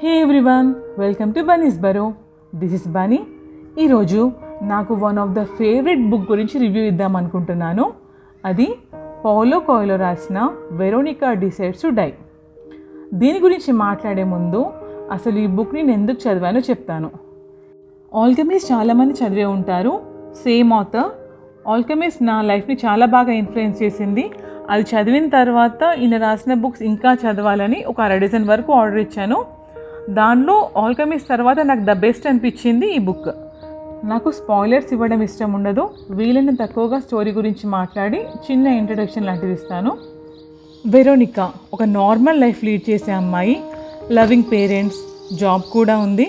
Hey everyone, welcome to Bunny's Burrow. This is Bunny. ఈరోజు నాకు one of the favourite book గురించి review ఇద్దాం అనుకుంటున్నాను. అది పౌలో కోయిలో రాసిన వెరోనికా డిసైడ్స్ టు డై. దీని గురించి మాట్లాడే ముందు అసలు ఈ బుక్ నేను ఎందుకు చదివానో చెప్తాను. ఆల్కెమిస్ట్ చాలామంది చదివే ఉంటారు. Same author. ఆల్కెమిస్ట్ నా లైఫ్ని చాలా బాగా ఇన్ఫ్లుయెన్స్ చేసింది. అది చదివిన తర్వాత ఈయన రాసిన బుక్స్ ఇంకా చదవాలని ఒక 1/2 డజన్ వరకు ఆర్డర్ ఇచ్చాను. దానిలో ఆల్కెమిస్ట్ తర్వాత నాకు ద బెస్ట్ అనిపించింది ఈ బుక్. నాకు స్పాయిలర్స్ ఇవ్వడం ఇష్టం ఉండదు. వీలైన తక్కువగా స్టోరీ గురించి మాట్లాడి చిన్న ఇంట్రడక్షన్ లాంటిది ఇస్తాను. వెరోనికా ఒక నార్మల్ లైఫ్ లీడ్ చేసే అమ్మాయి. లవింగ్ పేరెంట్స్, జాబ్ కూడా ఉంది.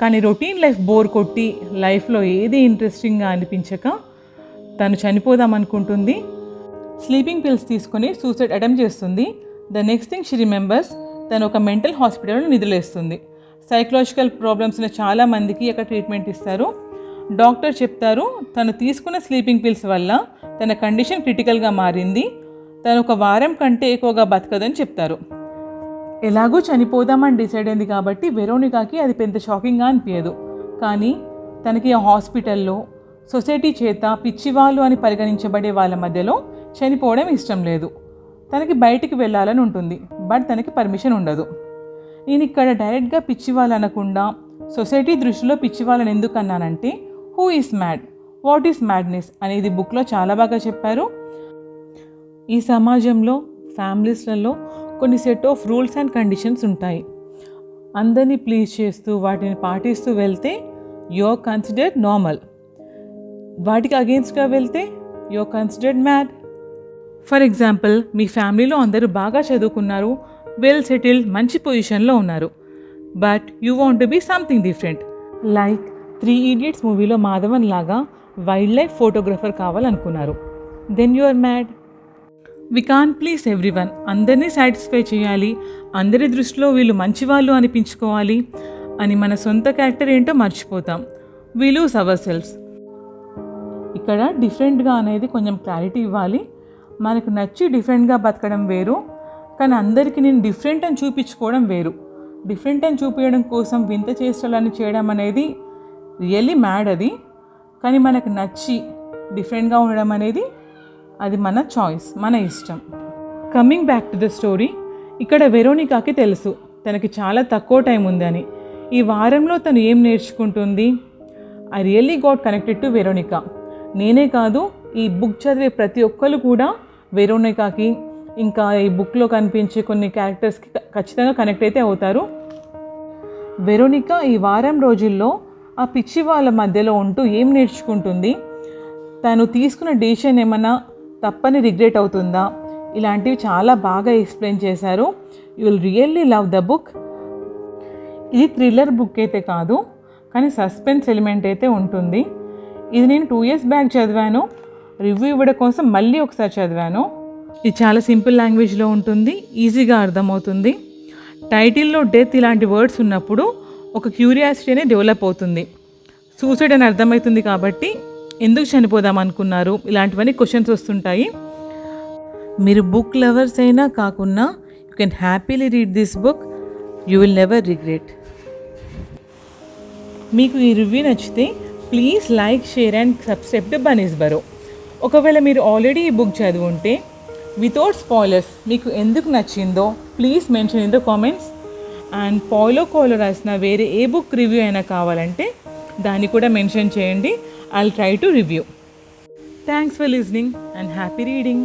కానీ రొటీన్ లైఫ్ బోర్ కొట్టి లైఫ్లో ఏది ఇంట్రెస్టింగ్గా అనిపించక తను చనిపోదాం అనుకుంటుంది. స్లీపింగ్ పిల్స్ తీసుకొని సూసైడ్ అటెంప్ట్ చేస్తుంది. The next thing she remembers, తను ఒక మెంటల్ హాస్పిటల్లో నిధులేస్తుంది. సైకలాజికల్ ప్రాబ్లమ్స్ ఉన్న చాలామందికి అక్కడ ట్రీట్మెంట్ ఇస్తారు. డాక్టర్ చెప్తారు తను తీసుకున్న స్లీపింగ్ పిల్స్ వల్ల తన కండిషన్ క్రిటికల్గా మారింది, తను 1 వారం కంటే ఎక్కువగా బతకదని చెప్తారు. ఎలాగో చనిపోదామని డిసైడ్ అయింది కాబట్టి వెరోనికాకి అది పెద్ద షాకింగ్గా అనిపించదు. కానీ తనకి ఆ హాస్పిటల్లో సొసైటీ చేత పిచ్చివాళ్ళు అని పరిగణించబడే వాళ్ళ మధ్యలో చనిపోవడం ఇష్టం లేదు. తనకి బయటికి వెళ్ళాలని ఉంటుంది, బట్ తనకి పర్మిషన్ ఉండదు. నేను ఇక్కడ డైరెక్ట్గా పిచ్చివాళ్ళు అనకుండా సొసైటీ దృష్టిలో పిచ్చివాళ్ళని ఎందుకు అన్నానంటే, who is mad, what is madness అనేది బుక్లో చాలా బాగా చెప్పారు. ఈ సమాజంలో ఫ్యామిలీస్లలో కొన్ని set of rules and conditions ఉంటాయి. అందరినీ ప్లీజ్ చేస్తూ వాటిని పాటిస్తూ వెళ్తే యూఆర్ కన్సిడర్డ్ నార్మల్. వాటికి అగెన్స్ట్గా వెళ్తే you are considered mad. For example, మీ ఫ్యామిలీలో అందరూ బాగా చదువుకున్నారు, వెల్ సెటిల్డ్, మంచి పొజిషన్లో ఉన్నారు. But you want to be something different. Like 3 Idiots మూవీలో మాధవన్ లాగా వైల్డ్ లైఫ్ ఫోటోగ్రఫర్ కావాలనుకున్నారు. Then you are mad. We can't please everyone. అందరినీ సాటిస్ఫై చేయాలి, అందరి దృష్టిలో వీళ్ళు మంచివాళ్ళు అనిపించుకోవాలి అని మన సొంత క్యారెక్టర్ ఏంటో మర్చిపోతాం. We lose ourselves. ఇక్కడ డిఫరెంట్గా అనేది కొంచెం క్లారిటీ ఇవ్వాలి. మనకు నచ్చి డిఫరెంట్గా బతకడం వేరు, కానీ అందరికీ నేను డిఫరెంట్ అని చూపించుకోవడం వేరు. డిఫరెంట్ అని చూపించడం కోసం వింత చేష్టలని చేయడం అనేది రియల్లీ మ్యాడ్ అది. కానీ మనకు నచ్చి డిఫరెంట్గా ఉండడం అనేది అది మన చాయిస్, మన ఇష్టం. Coming back to the story, ఇక్కడ వెరోనికాకి తెలుసు తనకి చాలా తక్కువ టైం ఉందని. ఈ వారంలో తను ఏం నేర్చుకుంటుంది? I really got connected to Veronica. నేనే కాదు, ఈ బుక్ చదివే ప్రతి ఒక్కరు కూడా వెరోనికాకి ఇంకా ఈ బుక్లో కనిపించే కొన్ని క్యారెక్టర్స్కి ఖచ్చితంగా కనెక్ట్ అయితే అవుతారు. వెరోనికా ఈ వారం రోజుల్లో ఆ పిచ్చి వాళ్ళ మధ్యలో ఉంటూ ఏం నేర్చుకుంటుంది? తను తీసుకున్న డెసిషన్ ఏమన్నా తప్పని రిగ్రెట్ అవుతుందా? ఇలాంటివి చాలా బాగా ఎక్స్ప్లెయిన్ చేశారు. You will really love the book. ఇది థ్రిల్లర్ బుక్ అయితే కాదు, కానీ సస్పెన్స్ ఎలిమెంట్ అయితే ఉంటుంది. ఇది నేను 2 years బ్యాక్ చదివాను. రివ్యూ ఇవ్వడం కోసం మళ్ళీ ఒకసారి చదివాను. ఇది చాలా సింపుల్ లాంగ్వేజ్లో ఉంటుంది, ఈజీగా అర్థమవుతుంది. టైటిల్లో డెత్ ఇలాంటి వర్డ్స్ ఉన్నప్పుడు ఒక క్యూరియాసిటీ అనేది డెవలప్ అవుతుంది. సూసైడ్ అని అర్థమవుతుంది కాబట్టి ఎందుకు చనిపోదాం అనుకున్నారు, ఇలాంటివన్నీ క్వశ్చన్స్ వస్తుంటాయి. మీరు బుక్ లవర్స్ అయినా కాకున్నా you can happily read this book. You will never regret. మీకు ఈ రివ్యూ నచ్చితే please like, share and subscribe to Bunny's Burrow. ఒకవేళ మీరు ఆల్రెడీ ఈ బుక్ చదివి ఉంటే వితౌట్ స్పాయిలర్స్ మీకు ఎందుకు నచ్చిందో please mention in the comments. And Paulo Coelho రాసిన వేరే ఏ బుక్ రివ్యూ అయినా కావాలంటే దాన్ని కూడా మెన్షన్ చేయండి. I will try to review. Thanks for listening and happy reading.